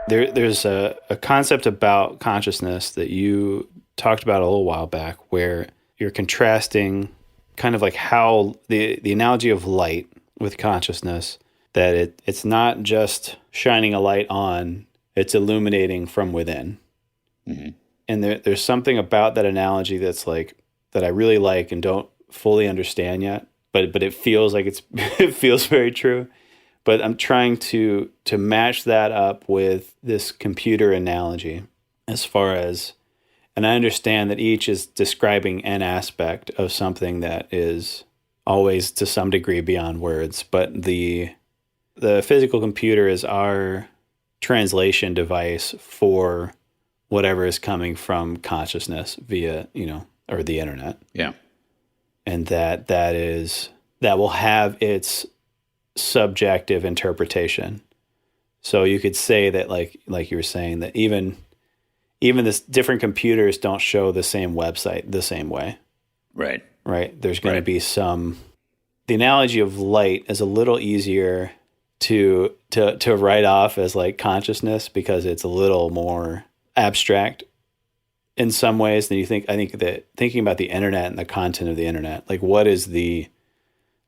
There's a concept about consciousness that you talked about a little while back where you're contrasting kind of like how the analogy of light with consciousness, that it's not just shining a light on, it's illuminating from within. Mm-hmm. And there's something about that analogy that's like, that I really like and don't fully understand yet, but it feels like it feels very true. But I'm trying to match that up with this computer analogy as far as, and I understand that each is describing an aspect of something that is always to some degree beyond words, but the physical computer is our translation device for whatever is coming from consciousness via, or the internet. Yeah. And that will have its subjective interpretation. So you could say that like you were saying, that even this different computers don't show the same website the same way. Right. Right. There's going to be the analogy of light is a little easier to write off as like consciousness because it's a little more abstract in some ways than you think. I think that thinking about the internet and the content of the internet, like what is the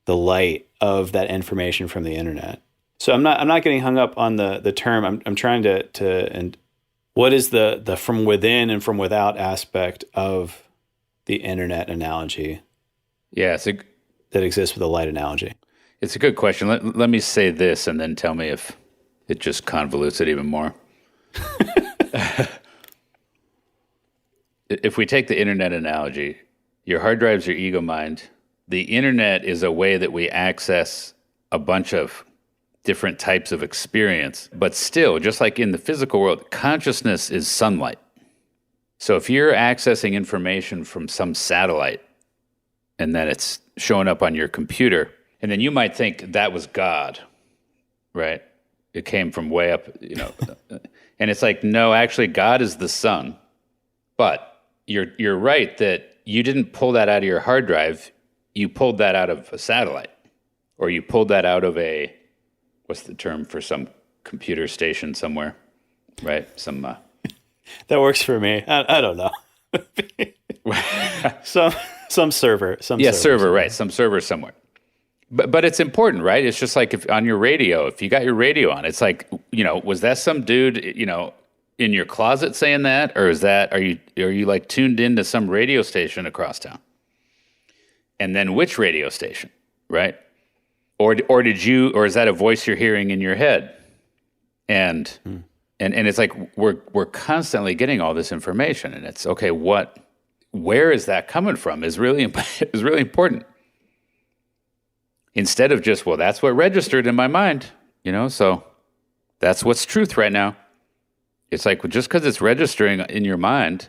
light of that information from the internet? So I'm not getting hung up on the term. I'm trying to and what is the from within and from without aspect of the internet analogy? Yeah, that exists with the light analogy. It's a good question. Let me say this and then tell me if it just convolutes it even more. If we take the internet analogy, your hard drive's your ego mind. The internet is a way that we access a bunch of different types of experience. But still, just like in the physical world, consciousness is sunlight. So if you're accessing information from some satellite and then it's showing up on your computer, and then you might think that was God, right? It came from way up, and it's like, no, actually God is the sun. But you're right that you didn't pull that out of your hard drive. You pulled that out of a satellite, or you pulled that out of what's the term for some computer station somewhere, right? Some that works for me. I don't know. some server. Server, right? Some server somewhere. But it's important, right? It's just like if on your radio, if you got your radio on, it's like, was that some dude, in your closet saying that, or are you like tuned into some radio station across town? And then which radio station, right? Or is that a voice you're hearing in your head? And it's like we're constantly getting all this information, and it's okay. Where is that coming from? Is really important. Instead of just, well, that's what registered in my mind, so that's what's truth right now. It's like, well, just because it's registering in your mind,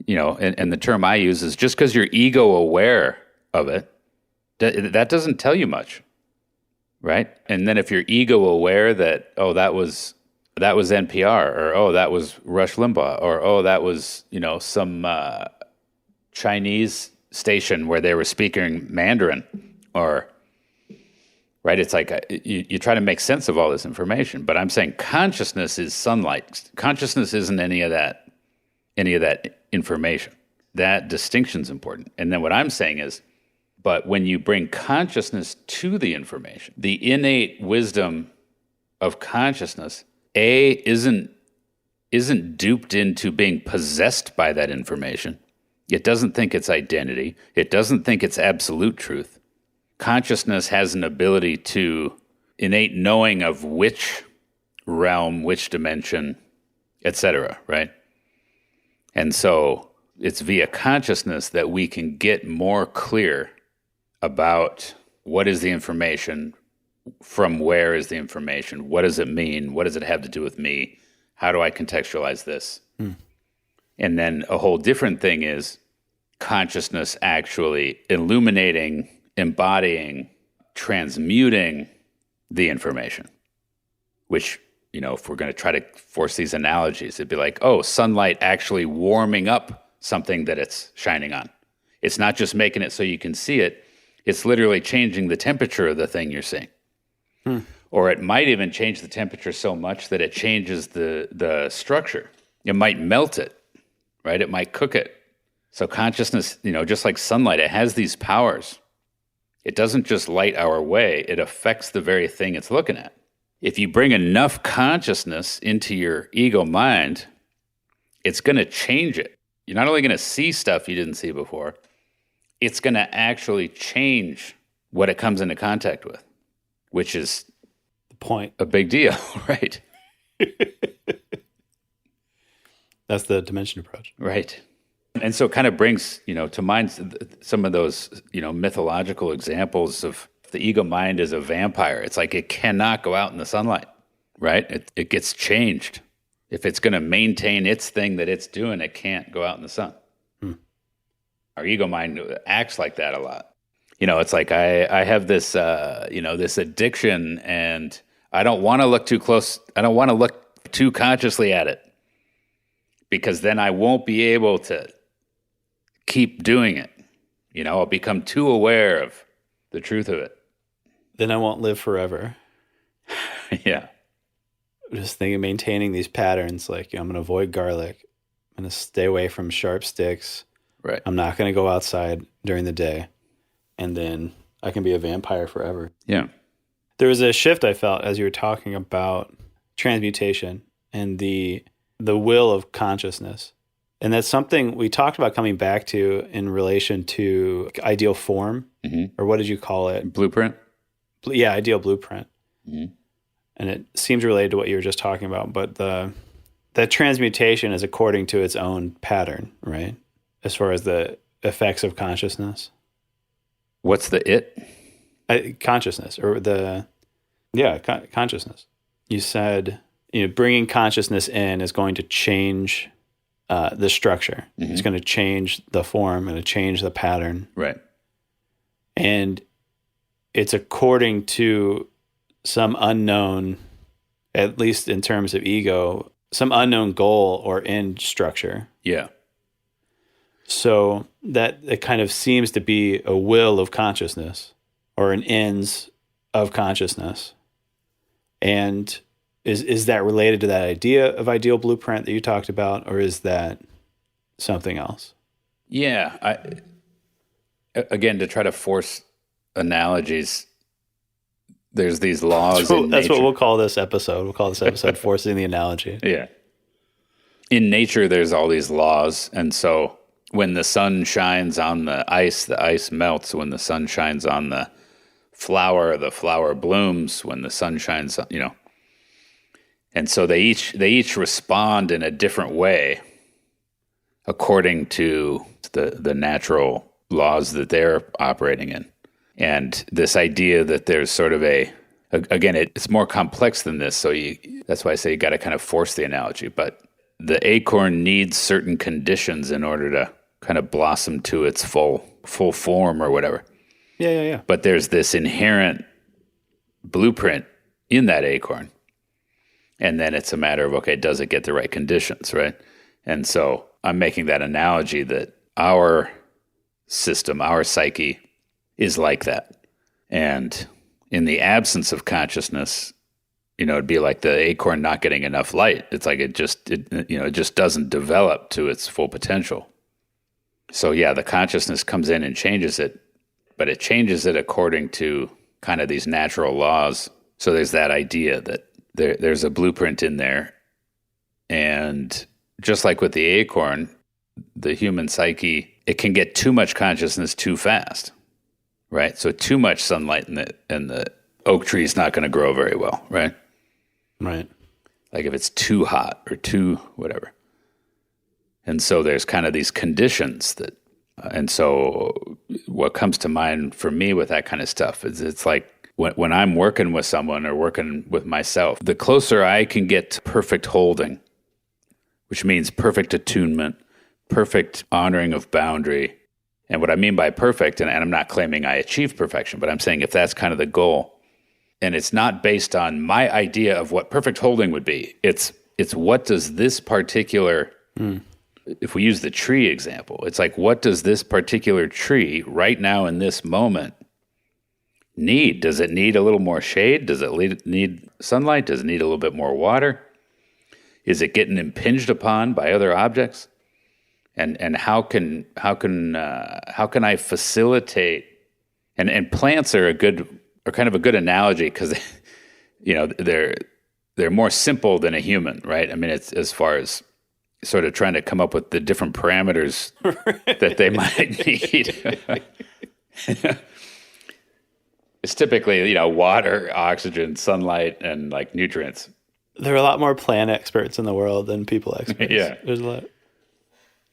and the term I use is just because you're ego aware of it, that doesn't tell you much, right? And then if you're ego aware that, oh, that was NPR, or oh, that was Rush Limbaugh, or oh, that was some Chinese station where they were speaking Mandarin, or right? It's like you try to make sense of all this information, but I'm saying consciousness is sunlight. Consciousness isn't any of that information. That distinction's important. And then what I'm saying is, but when you bring consciousness to the information, the innate wisdom of consciousness, isn't duped into being possessed by that information. It doesn't think it's identity. It doesn't think it's absolute truth. Consciousness has an ability to innate knowing of which realm, which dimension, etc., right? And so it's via consciousness that we can get more clear about what is the information, from where is the information, what does it mean, what does it have to do with me, how do I contextualize this? And then a whole different thing is consciousness actually illuminating, embodying, transmuting the information, which, if we're going to try to force these analogies, it'd be like, oh, sunlight actually warming up something that it's shining on. It's not just making it so you can see it. It's literally changing the temperature of the thing you're seeing. Or it might even change the temperature so much that it changes the structure. It might melt it, right? It might cook it. So consciousness, just like sunlight, it has these powers. It doesn't just light our way, it affects the very thing it's looking at. If you bring enough consciousness into your ego mind, it's going to change it. You're not only going to see stuff you didn't see before, it's going to actually change what it comes into contact with, which is the point. A big deal, right? That's the dimension approach. Right. And so it kind of brings, to mind some of those, mythological examples of the ego mind as a vampire. It's like it cannot go out in the sunlight, right? It gets changed. If it's going to maintain its thing that it's doing, it can't go out in the sun. Our ego mind acts like that a lot. It's like I have this, this addiction, and I don't want to look too close. I don't want to look too consciously at it, because then I won't be able to keep doing it. I'll become too aware of the truth of it. Then I won't live forever. Yeah. Just thinking, maintaining these patterns, like, I'm going to avoid garlic. I'm going to stay away from sharp sticks. Right. I'm not going to go outside during the day. And then I can be a vampire forever. Yeah. There was a shift I felt as you were talking about transmutation and the will of consciousness. And that's something we talked about coming back to in relation to ideal form, or what did you call it? Blueprint? Yeah, ideal blueprint. Mm-hmm. And it seems related to what you were just talking about, but that transmutation is according to its own pattern, right? As far as the effects of consciousness. What's the it? Consciousness, or consciousness. You said, bringing consciousness in is going to change the structure. Mm-hmm. It's going to change the form and to change the pattern. Right. And it's according to some unknown, at least in terms of ego, some unknown goal or end structure. Yeah. So that it kind of seems to be a will of consciousness or an ends of consciousness. And is that related to that idea of ideal blueprint that you talked about, or is that something else? Yeah. Again, to try to force analogies, there's these laws in nature. That's what we'll call this episode. We'll call this episode Forcing the Analogy. Yeah. In nature, there's all these laws. And so when the sun shines on the ice melts. When the sun shines on the flower blooms. When the sun shines, And so they each respond in a different way according to the natural laws that they're operating in. And this idea that there's sort of again, it's more complex than this. So that's why I say you got to kind of force the analogy. But the acorn needs certain conditions in order to kind of blossom to its full form or whatever. Yeah. But there's this inherent blueprint in that acorn. And then it's a matter of, okay, does it get the right conditions, right? And so I'm making that analogy that our system, our psyche, is like that. And in the absence of consciousness, it'd be like the acorn not getting enough light. It's like it just doesn't develop to its full potential. So yeah, the consciousness comes in and changes it, but it changes it according to kind of these natural laws. So there's that idea that there's a blueprint in there. And just like with the acorn, the human psyche, it can get too much consciousness too fast, right? So too much sunlight and the oak tree is not going to grow very well, right? Right. Like if it's too hot or too whatever. And so there's kind of these conditions that, and so what comes to mind for me with that kind of stuff is it's like when I'm working with someone or working with myself, the closer I can get to perfect holding, which means perfect attunement, perfect honoring of boundary. And what I mean by perfect, and I'm not claiming I achieve perfection, but I'm saying if that's kind of the goal, and it's not based on my idea of what perfect holding would be, it's what does this particular, if we use the tree example, it's like what does this particular tree right now in this moment need? Does it need a little more shade? Does it need sunlight? Does it need a little bit more water? Is it getting impinged upon by other objects? And how can I facilitate? And plants are kind of a good analogy because they're more simple than a human, right? I mean, it's as far as sort of trying to come up with the different parameters that they might need. It's typically, water, oxygen, sunlight, and like nutrients. There are a lot more plant experts in the world than people experts. Yeah. There's a lot.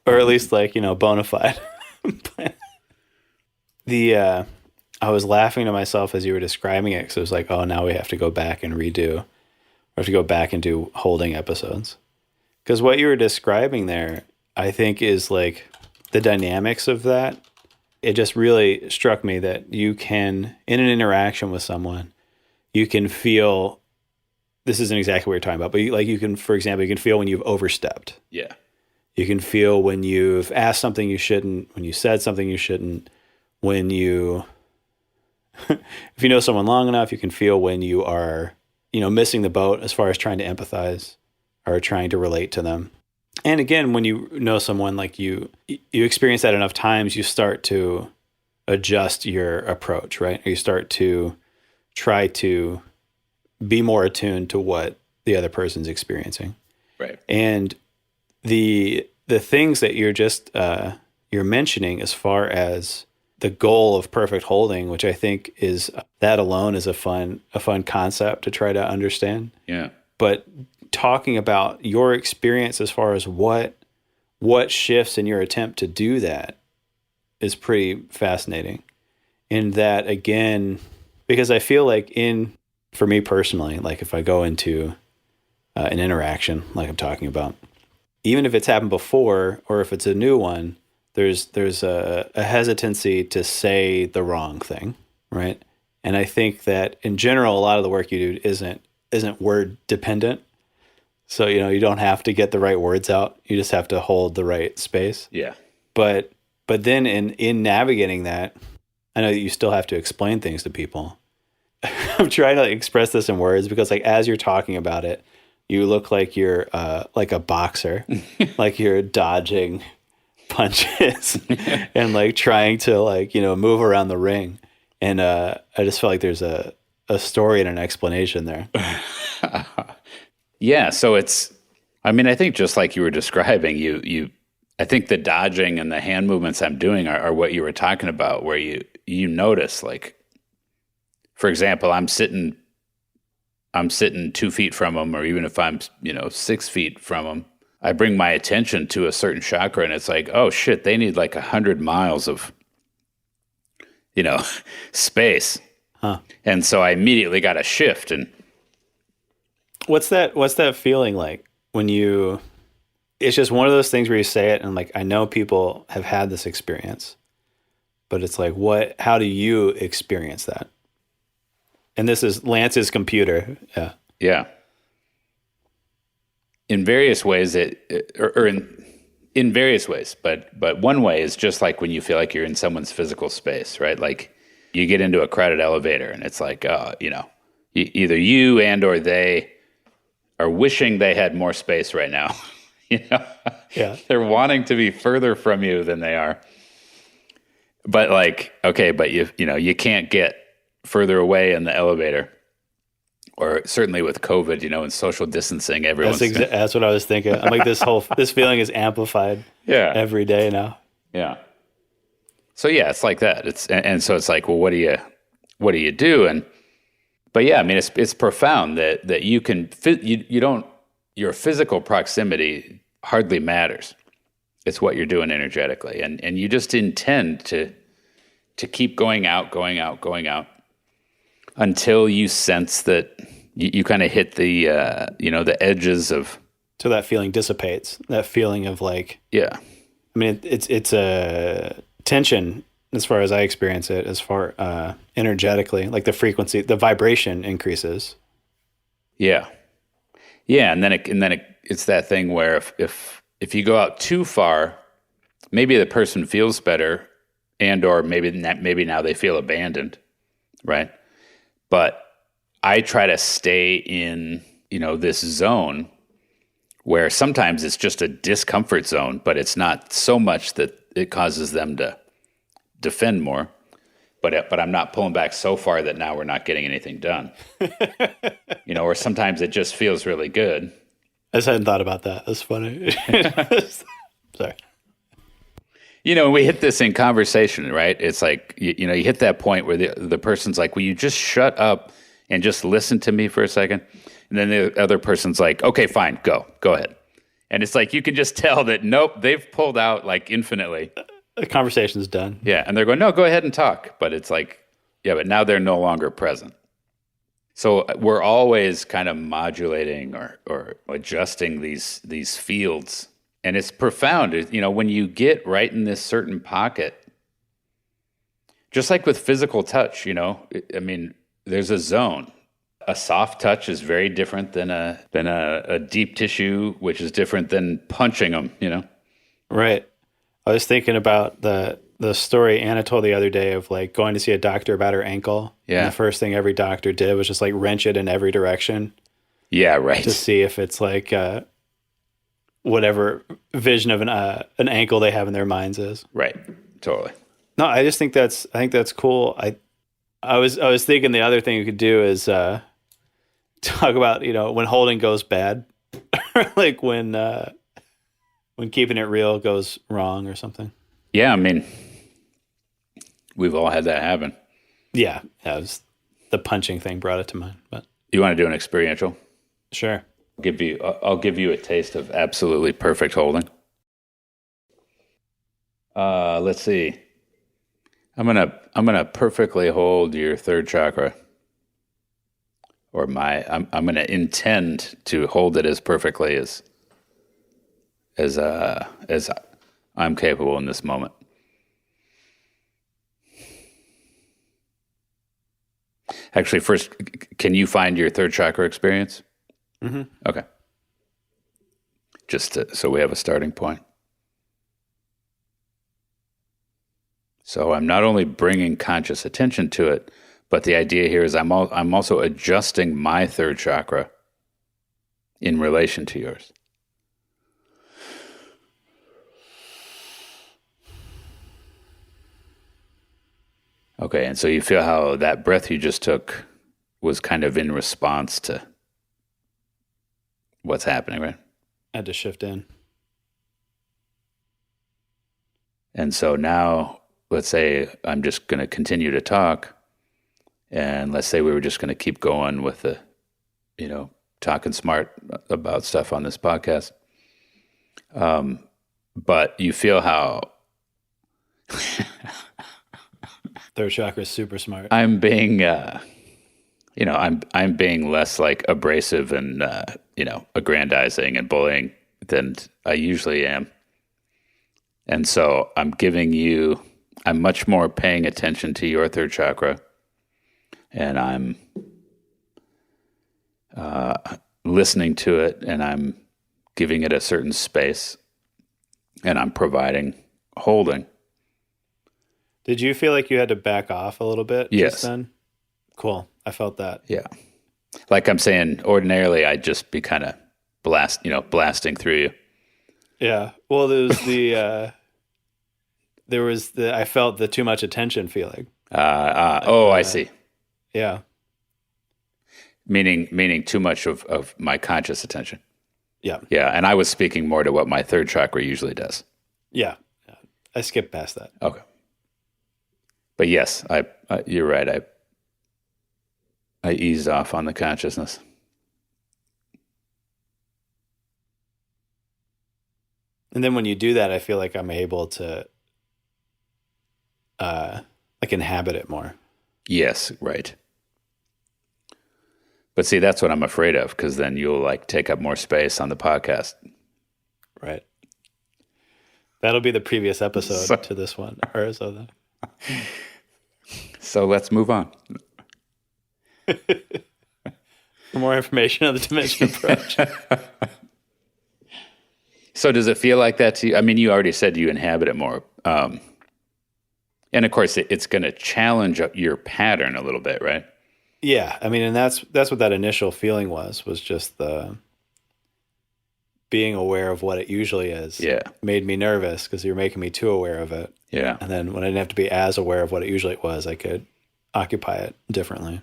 Or at least bona fide. I was laughing to myself as you were describing it because it was like, oh, now we have to go back and redo. We have to go back and do holding episodes. Because what you were describing there, I think, is like the dynamics of that. It just really struck me that you can, in an interaction with someone, you can feel, this isn't exactly what you're talking about, but you can, for example, you can feel when you've overstepped. Yeah. You can feel when you've asked something you shouldn't, when you said something you shouldn't, when you, if you know someone long enough, you can feel when you are, missing the boat as far as trying to empathize or trying to relate to them. And again, when you know someone, like you experience that enough times, you start to adjust your approach, right? Or you start to try to be more attuned to what the other person's experiencing. Right. And the things that you're mentioning as far as the goal of perfect holding, which I think is that alone is a fun concept to try to understand. Yeah. But talking about your experience as far as what shifts in your attempt to do that is pretty fascinating. And that, again, because I feel like for me personally, like if I go into an interaction like I'm talking about, even if it's happened before or if it's a new one, there's a hesitancy to say the wrong thing, right? And I think that in general, a lot of the work you do isn't word dependent. So, you don't have to get the right words out. You just have to hold the right space. Yeah. But then in navigating that, I know that you still have to explain things to people. I'm trying to express this in words because like as you're talking about it, you look like you're like a boxer, like you're dodging punches and like trying to move around the ring. And I just feel like there's a story and an explanation there. Yeah. So I think just like you were describing, I think the dodging and the hand movements I'm doing are what you were talking about, where you notice, like, for example, I'm sitting 2 feet from them, or even if I'm, 6 feet from them, I bring my attention to a certain chakra and it's like, oh shit, they need like 100 miles of, space. Huh. And so I immediately got a shift. And what's that feeling like when it's just one of those things where you say it and like, I know people have had this experience, but it's like, how do you experience that? And this is Lance's computer. Yeah. Yeah. In various ways, in various ways, but one way is just like when you feel like you're in someone's physical space, right? Like you get into a crowded elevator and it's like, either you and or they are wishing they had more space right now. Yeah. They're wanting to be further from you than they are. But like, okay, but you can't get further away in the elevator. Or certainly with COVID, and social distancing, everyone's... That's what I was thinking. I'm like, this feeling is amplified every day now. Yeah. So yeah, it's like that. And so it's like, well, what do you do? But yeah, I mean, it's profound that you can, your physical proximity hardly matters. It's what you're doing energetically. And you just intend to keep going out, until you sense that you kind of hit the the edges of. So that feeling dissipates. That feeling of like. Yeah. I mean, it's a tension as far as I experience it. As far energetically, like the frequency, the vibration increases. Yeah. Yeah, and then it's that thing where if you go out too far, maybe the person feels better, and or maybe now they feel abandoned. right? But I try to stay in, this zone where sometimes it's just a discomfort zone, but it's not so much that it causes them to defend more. But I'm not pulling back so far that now we're not getting anything done. Or sometimes it just feels really good. I just hadn't thought about that. That's funny. Sorry. We hit this in conversation, right? It's like, you hit that point where the person's like, will you just shut up and just listen to me for a second? And then the other person's like, okay, fine, go ahead. And it's like, you can just tell that, nope, they've pulled out like infinitely. The conversation's done. Yeah. And they're going, no, go ahead and talk. But it's like, yeah, but now they're no longer present. So we're always kind of modulating or adjusting these fields. And it's profound. When you get right in this certain pocket, just like with physical touch, there's a zone. A soft touch is very different than a deep tissue, which is different than punching them, Right. I was thinking about the story Anna told the other day of like going to see a doctor about her ankle. Yeah. And the first thing every doctor did was just like wrench it in every direction. Yeah, right. To see if it's like whatever vision of an ankle they have in their minds is. Right. Totally. No, I just think that's cool. I was thinking the other thing you could do is talk about, when holding goes bad, or like when keeping it real goes wrong or something. Yeah, we've all had that happen. Yeah, it was the punching thing brought it to mind. But you want to do an experiential? Sure. I'll give you a taste of absolutely perfect holding. Let's see. I'm gonna perfectly hold your third chakra, or I'm gonna intend to hold it as perfectly as I'm capable in this moment. Actually, first, can you find your third chakra experience? Mm-hmm. Okay. Just so we have a starting point. So I'm not only bringing conscious attention to it, but the idea here is I'm also adjusting my third chakra in relation to yours. Okay, and so you feel how that breath you just took was kind of in response to what's happening, right? I had to shift in. And so now, let's say I'm just going to continue to talk, and let's say we were just going to keep going with the, talking smart about stuff on this podcast. But you feel how third chakra is super smart. I'm being, I'm being less like abrasive and aggrandizing and bullying than I usually am. And so I'm much more paying attention to your third chakra, and I'm listening to it, and I'm giving it a certain space, and I'm providing holding. Did you feel like you had to back off a little bit? Yes. Just then? Cool. I felt that. Yeah. Like I'm saying, ordinarily I'd just be kind of blasting through you. Yeah. Well, I felt the too much attention feeling. I see. Yeah. Meaning too much of my conscious attention. Yeah. Yeah. And I was speaking more to what my third chakra usually does. Yeah. I skipped past that. Okay. But yes, you're right. I eased off on the consciousness. And then when you do that, I feel like I'm able to inhabit it more. Yes, right. But see, that's what I'm afraid of, because then you'll take up more space on the podcast. Right. That'll be the previous episode to this one. Or so. So let's move on. For more information on the Dimension approach. So does it feel like that to you? I mean, you already said you inhabit it more. And of course, it's going to challenge your pattern a little bit, right? Yeah, I mean, and that's what that initial feeling was just the being aware of what it usually is. Yeah. Made me nervous because you're making me too aware of it. Yeah. And then when I didn't have to be as aware of what it usually was, I could occupy it differently.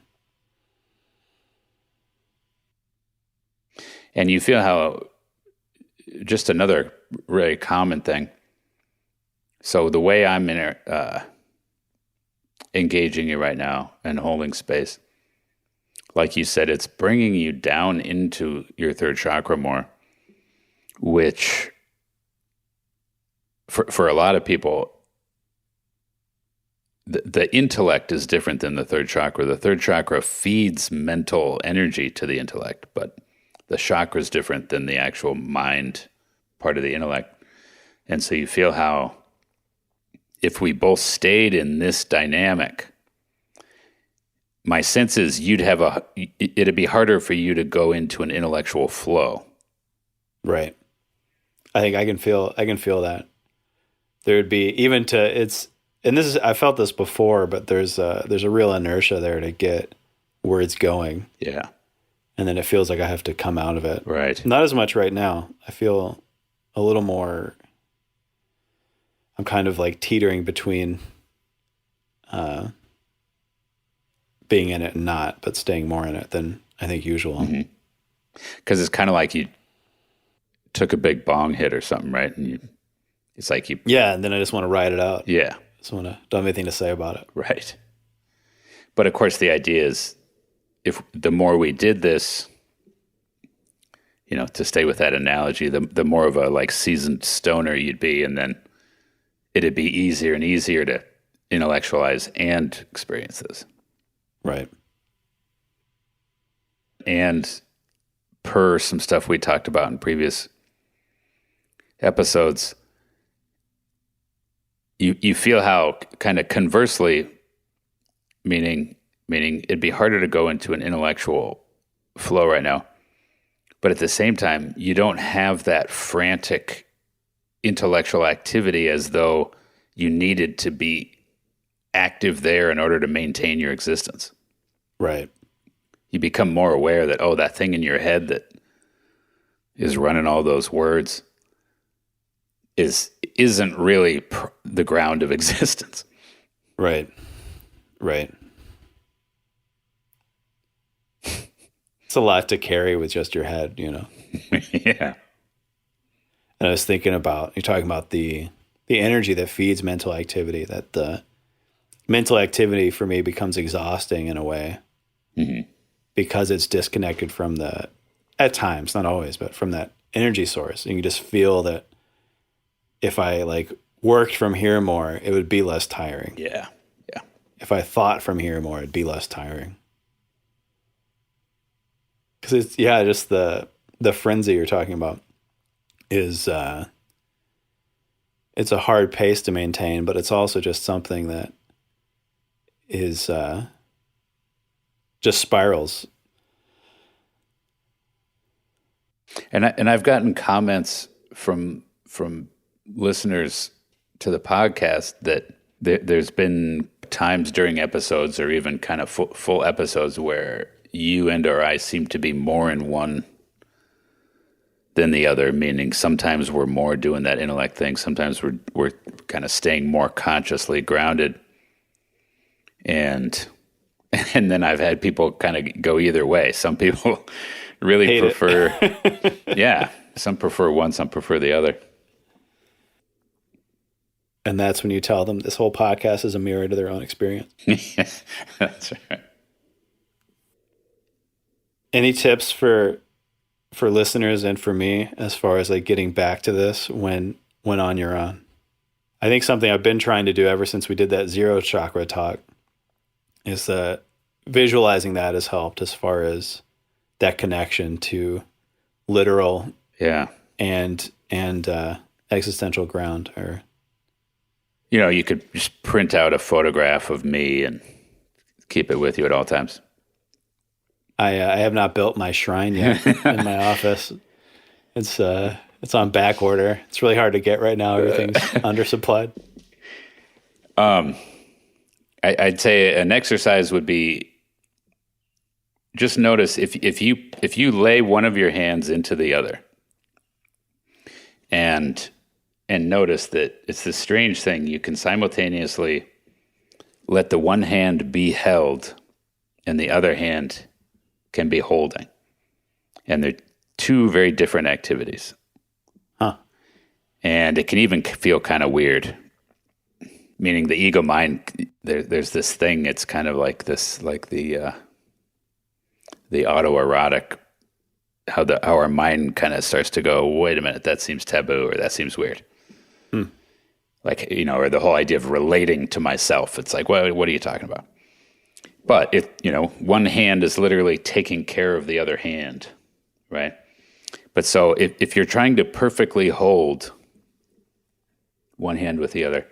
And you feel how, just another really common thing. So the way I'm engaging you right now and holding space, like you said, it's bringing you down into your third chakra more, which for a lot of people, the intellect is different than the third chakra. The third chakra feeds mental energy to the intellect, but the chakra is different than the actual mind part of the intellect. And so you feel how if we both stayed in this dynamic, my sense is it'd be harder for you to go into an intellectual flow. Right. I think I can feel that. There would be I felt this before, but there's a real inertia there to get where it's going. Yeah. And then it feels like I have to come out of it. Right. Not as much right now. I feel a little more, I'm kind of like teetering between being in it and not, but staying more in it than I think usual. Because it's kind of like you took a big bong hit or something, right? And yeah, and then I just want to ride it out. Yeah. Don't have anything to say about it. Right. But of course, the idea is if the more we did this, to stay with that analogy, the more of a like seasoned stoner you'd be, and then it'd be easier and easier to intellectualize and experience this. Right. And per some stuff we talked about in previous episodes, you feel how kind of conversely, meaning it'd be harder to go into an intellectual flow right now. But at the same time, you don't have that frantic intellectual activity as though you needed to be active there in order to maintain your existence. Right. You become more aware that, that thing in your head that is running all those words isn't really the ground of existence. Right. Right. It's a lot to carry with just your head, Yeah. And I was thinking about, you're talking about the energy that feeds mental activity, that the mental activity for me becomes exhausting in a way because it's disconnected from at times, not always, but from that energy source. And you just feel that if I worked from here more, it would be less tiring. Yeah. Yeah. If I thought from here more, it'd be less tiring. Because it's, just the frenzy you're talking about is, it's a hard pace to maintain, but it's also just something that is, just spirals. And I've gotten comments from listeners to the podcast that there's been times during episodes or even kind of full episodes where you and or I seem to be more in one than the other, meaning sometimes we're more doing that intellect thing, sometimes we're kind of staying more consciously grounded. And then I've had people kind of go either way. Some people really hate prefer yeah, some prefer one, some prefer the other. And that's when you tell them this whole podcast is a mirror to their own experience. Yeah, that's right. Any tips for listeners and for me as far as getting back to this when on your own? I think something I've been trying to do ever since we did that zero chakra talk is that visualizing that has helped as far as that connection to literal and existential ground. Or you could just print out a photograph of me and keep it with you at all times. I have not built my shrine yet in my office. It's on back order. It's really hard to get right now. Everything's undersupplied. I'd say an exercise would be just notice if you lay one of your hands into the other and notice that it's this strange thing. You can simultaneously let the one hand be held and the other hand can be holding. And they're two very different activities. Huh. And it can even feel kind of weird. Meaning the ego mind, there's this thing, it's kind of like this, like the autoerotic, how our mind kind of starts to go, wait a minute, that seems taboo, or that seems weird. Like, or the whole idea of relating to myself. It's like, what are you talking about? But if, one hand is literally taking care of the other hand, right? But so if you're trying to perfectly hold one hand with the other,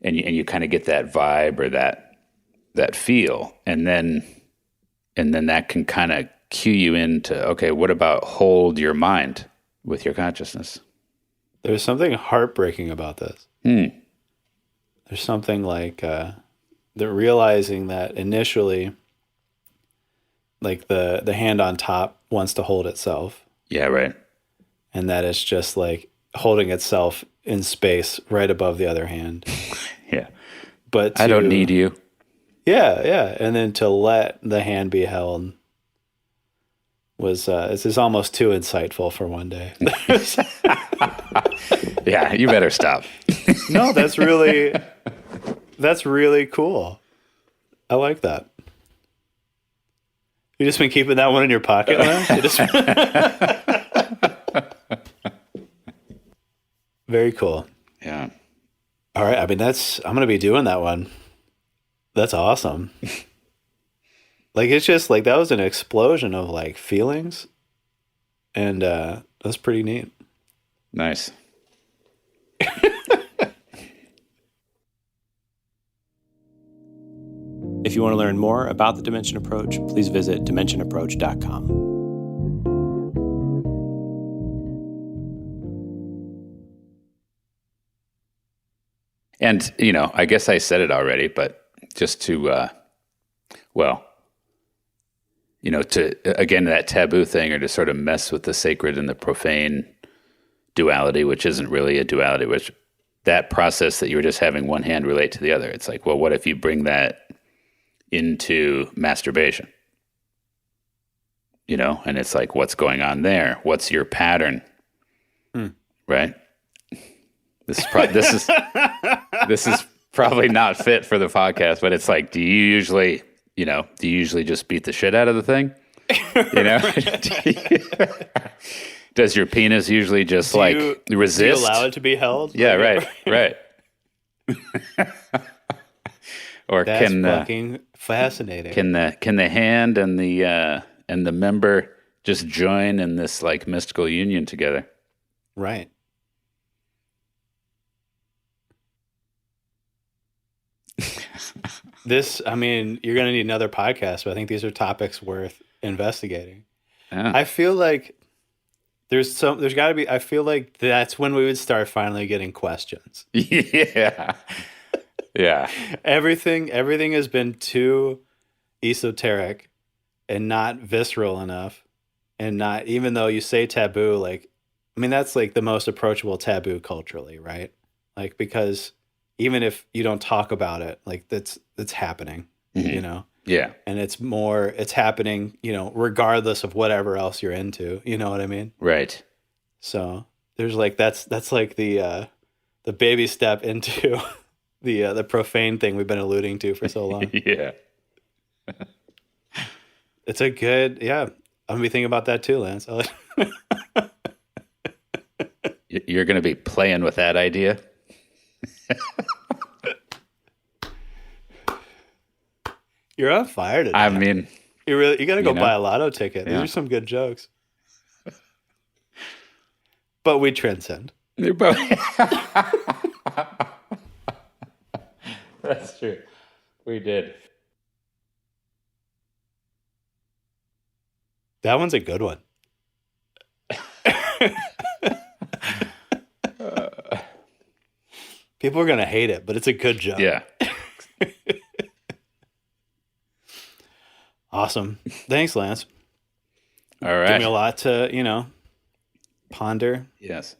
and you kind of get that vibe or that feel, and then that can kind of cue you into, okay, what about hold your mind with your consciousness? There's something heartbreaking about this. There's something like the realizing that initially, like the hand on top wants to hold itself. Yeah, right. And that it's just like holding itself in space right above the other hand. Yeah. But I don't need you. Yeah. And then to let the hand be held was this is almost too insightful for one day. Yeah, you better stop. No, that's really cool. I like that. You just been keeping that one in your pocket, man? Very cool. Yeah. All right. I mean, I'm going to be doing that one. That's awesome. Like, it's just like, that was an explosion of like feelings. And that's pretty neat. Nice. If you want to learn more about the Dimension Approach, please visit dimensionapproach.com. And, I guess I said it already, but just to, again, that taboo thing, or to sort of mess with the sacred and the profane duality, which isn't really a duality, which that process that you were just having one hand relate to the other. It's like, well, what if you bring that into masturbation? And it's like, what's going on there? What's your pattern? Right? This is probably not fit for the podcast, but it's like, do you usually just beat the shit out of the thing? Does your penis usually just resist? Do you allow it to be held? Yeah, right. Or that's fucking fascinating. Can the hand and the member just join in this like mystical union together? Right. You're going to need another podcast, but I think these are topics worth investigating. Yeah. I feel like there's got to be, I feel like that's when we would start finally getting questions. Yeah. Yeah. Everything has been too esoteric and not visceral enough, and not, even though you say taboo, like, that's like the most approachable taboo culturally, right? Like, because even if you don't talk about it, like that's happening, Yeah. And it's happening, regardless of whatever else you're into, you know what I mean? Right. So there's like, that's like the baby step into the profane thing we've been alluding to for so long. Yeah. It's a good, yeah. I'm going to be thinking about that too, Lance. You're going to be playing with that idea? You're on fire today. You got to go buy a lotto ticket. Yeah. These are some good jokes. But we transcend. That's true. We did. That one's a good one. People are going to hate it, but it's a good joke. Yeah. Awesome. Thanks, Lance. All Give right. me a lot to, ponder, Yes.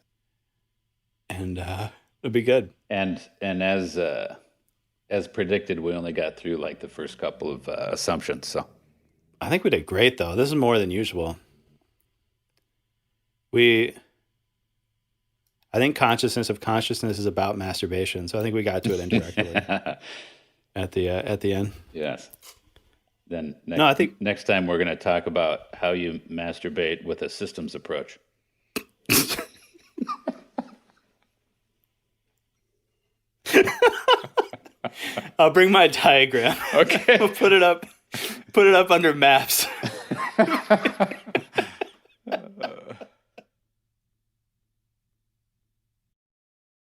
and it'll be good. And as predicted, we only got through like the first couple of assumptions. So I think we did great, though. This is more than usual. I think consciousness of consciousness is about masturbation, so I think we got to it indirectly at the end. yes. Then No, I think next time we're going to talk about how you masturbate with a systems approach. I'll bring my diagram. Okay. We'll put it up under maps.